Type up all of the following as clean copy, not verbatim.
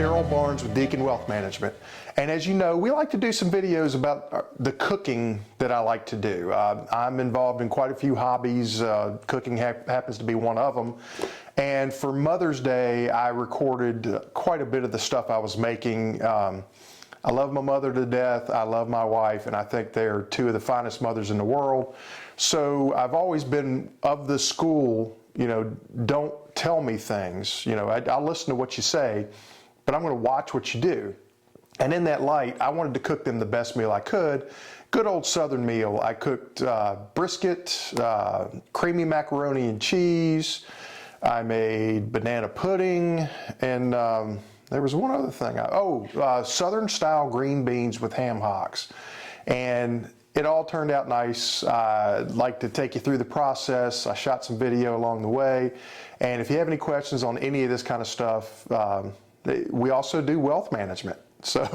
Daryl Barnes with Deacon Wealth Management. And as you know, we like to do some videos about the cooking that I like to do. I'm involved in quite a few hobbies. Cooking happens to be one of them. And for Mother's Day, I recorded quite a bit of the stuff I was making. I love my mother to death. I love my wife, and I think they're two of the finest mothers in the world. So I've always been of the school, you know, don't tell me things. You know, I'll listen to what you say, but I'm going to watch what you do. And in that light, I wanted to cook them the best meal I could. Good old Southern meal. I cooked brisket, creamy macaroni and cheese. I made banana pudding, and there was one other thing. Southern style green beans with ham hocks. And it all turned out nice. I'd like to take you through the process. I shot some video along the way. And if you have any questions on any of this kind of stuff, we also do wealth management. So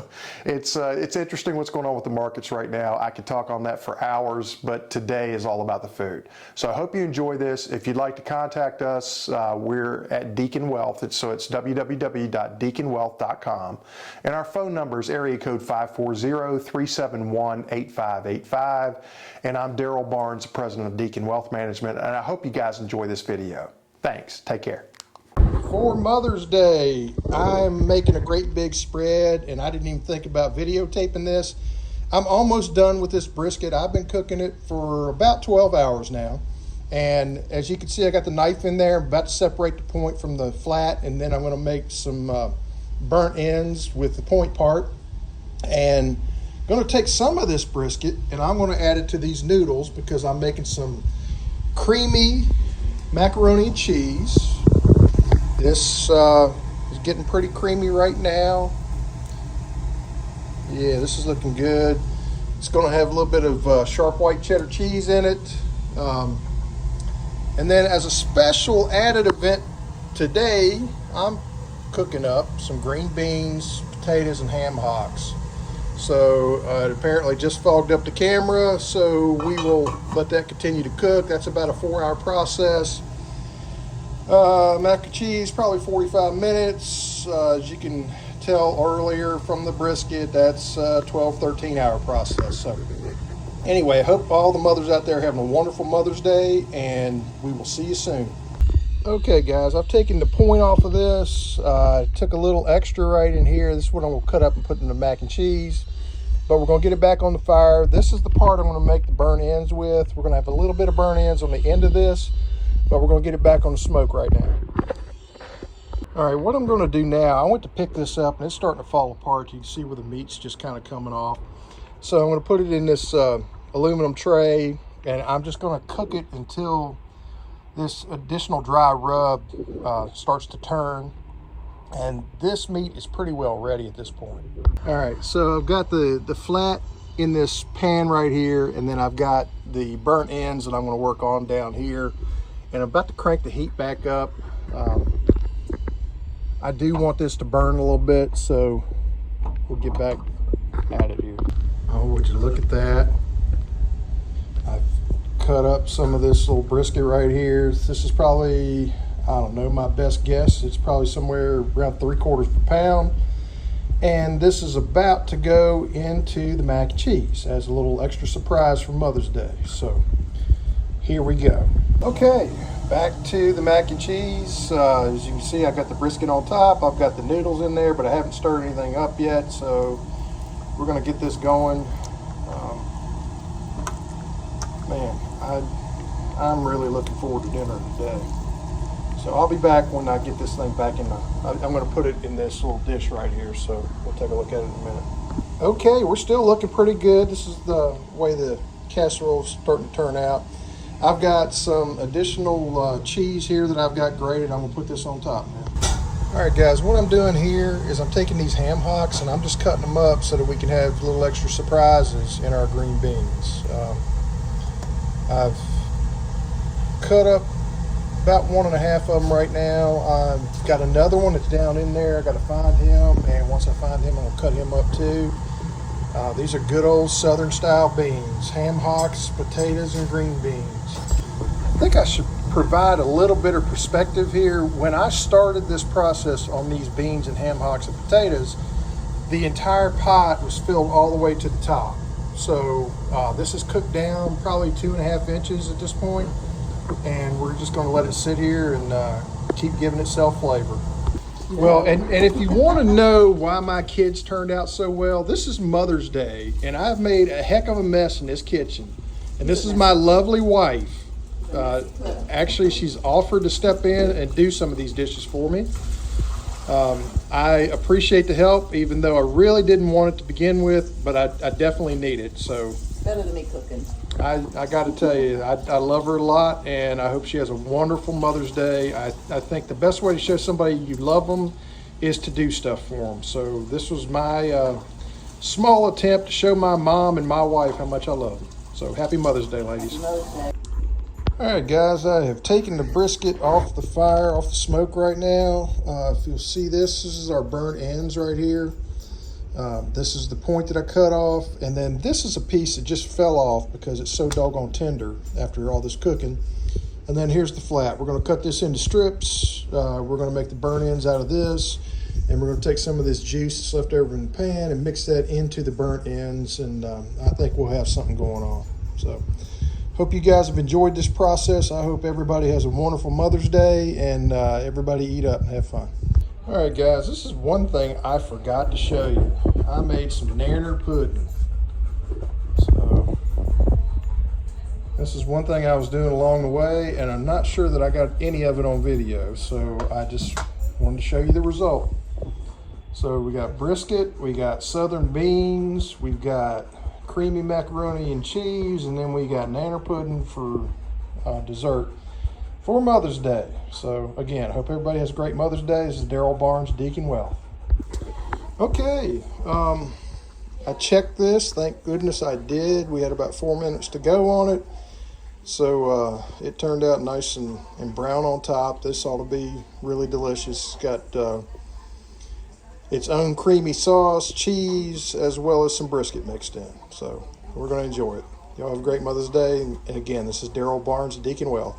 it's interesting what's going on with the markets right now. I could talk on that for hours, but today is all about the food. So I hope you enjoy this. If you'd like to contact us, we're at Deacon Wealth. So it's www.deaconwealth.com. And our phone number is area code 540-371-8585. And I'm Daryl Barnes, president of Deacon Wealth Management. And I hope you guys enjoy this video. Thanks. Take care. For Mother's Day, I'm making a great big spread, and I didn't even think about videotaping this. I'm almost done with this brisket. I've been cooking it for about 12 hours now. And as you can see, I got the knife in there. I'm about to separate the point from the flat, and then I'm going to make some burnt ends with the point part. And I'm going to take some of this brisket, and I'm going to add it to these noodles because I'm making some creamy macaroni and cheese. This is getting pretty creamy right now. Yeah, this is looking good. It's going to have a little bit of sharp white cheddar cheese in it. And then as a special added event today, I'm cooking up some green beans, potatoes, and ham hocks. So it apparently just fogged up the camera, so we will let that continue to cook. That's about a 4-hour process. Mac and cheese, probably 45 minutes. As you can tell earlier from the brisket, that's a 12, 13-hour process. So anyway, I hope all the mothers out there are having a wonderful Mother's Day, and we will see you soon. Okay, guys, I've taken the point off of this. Took a little extra right in here. This is what I'm going to cut up and put in the mac and cheese. But we're going to get it back on the fire. This is the part I'm going to make the burnt ends with. We're going to have a little bit of burnt ends on the end of this, but we're going to get it back on the smoke right now. All right, what I'm going to do now, I went to pick this up and it's starting to fall apart. You can see where the meat's just kind of coming off. So I'm going to put it in this aluminum tray, and I'm just going to cook it until this additional dry rub starts to turn. And this meat is pretty well ready at this point. All right, so I've got the flat in this pan right here, and then I've got the burnt ends that I'm going to work on down here. And I'm about to crank the heat back up. I do want this to burn a little bit, so we'll get back at it here. Oh, would you look at that? I've cut up some of this little brisket right here. This is probably, I don't know, my best guess. It's probably somewhere around 3/4 pound. And this is about to go into the mac and cheese as a little extra surprise for Mother's Day. So here we go. Okay, back to the mac and cheese. As you can see, I've got the brisket on top. I've got the noodles in there, but I haven't stirred anything up yet. So we're gonna get this going. Man, I'm really looking forward to dinner today. So I'll be back when I get this thing back in I'm gonna put it in this little dish right here. So we'll take a look at it in a minute. Okay, we're still looking pretty good. This is the way the casserole is starting to turn out. I've got some additional cheese here that I've got grated. I'm gonna put this on top now. All right, guys, what I'm doing here is I'm taking these ham hocks and I'm just cutting them up so that we can have little extra surprises in our green beans. I've cut up about 1.5 of them right now. I've got another one that's down in there. I got to find him, and once I find him, I'm gonna cut him up too. These are good old Southern style beans, ham hocks, potatoes, and green beans. I think I should provide a little bit of perspective here. When I started this process on these beans and ham hocks and potatoes, the entire pot was filled all the way to the top. So this is cooked down probably 2.5 inches at this point, and we're just going to let it sit here and keep giving itself flavor. Well, and if you want to know why my kids turned out so well, this is Mother's Day, and I've made a heck of a mess in this kitchen. And this is my lovely wife. Actually, she's offered to step in and do some of these dishes for me. I appreciate the help, even though I really didn't want it to begin with, but I definitely need it. So better than me cooking. I got to tell you, I love her a lot, and I hope she has a wonderful Mother's Day. I think the best way to show somebody you love them is to do stuff for them. So this was my small attempt to show my mom and my wife how much I love them. So happy Mother's Day, ladies. Happy Mother's Day. All right, guys, I have taken the brisket off the fire, off the smoke right now. If you'll see this is our burnt ends right here. This is the point that I cut off, and then this is a piece that just fell off because it's so doggone tender after all this cooking. And then here's the flat. We're going to cut this into strips. We're going to make the burnt ends out of this, and we're going to take some of this juice that's left over in the pan and mix that into the burnt ends, and I think we'll have something going on. So hope you guys have enjoyed this process. I hope everybody has a wonderful Mother's Day, and everybody eat up and have fun. All right, guys, this is one thing I forgot to show you. I made some nanner pudding. So this is one thing I was doing along the way, and I'm not sure that I got any of it on video, so I just wanted to show you the result. So we got brisket, we got southern beans, we've got creamy macaroni and cheese, and then we got nanner pudding for dessert for Mother's Day. So again, I hope everybody has a great Mother's Day. This is Daryl Barnes, Deacon Well. Okay, I checked this. Thank goodness I did. We had about 4 minutes to go on it. So it turned out nice and brown on top. This ought to be really delicious. It's got its own creamy sauce, cheese, as well as some brisket mixed in. So we're going to enjoy it. Y'all have a great Mother's Day. And again, this is Daryl Barnes, Deacon Well.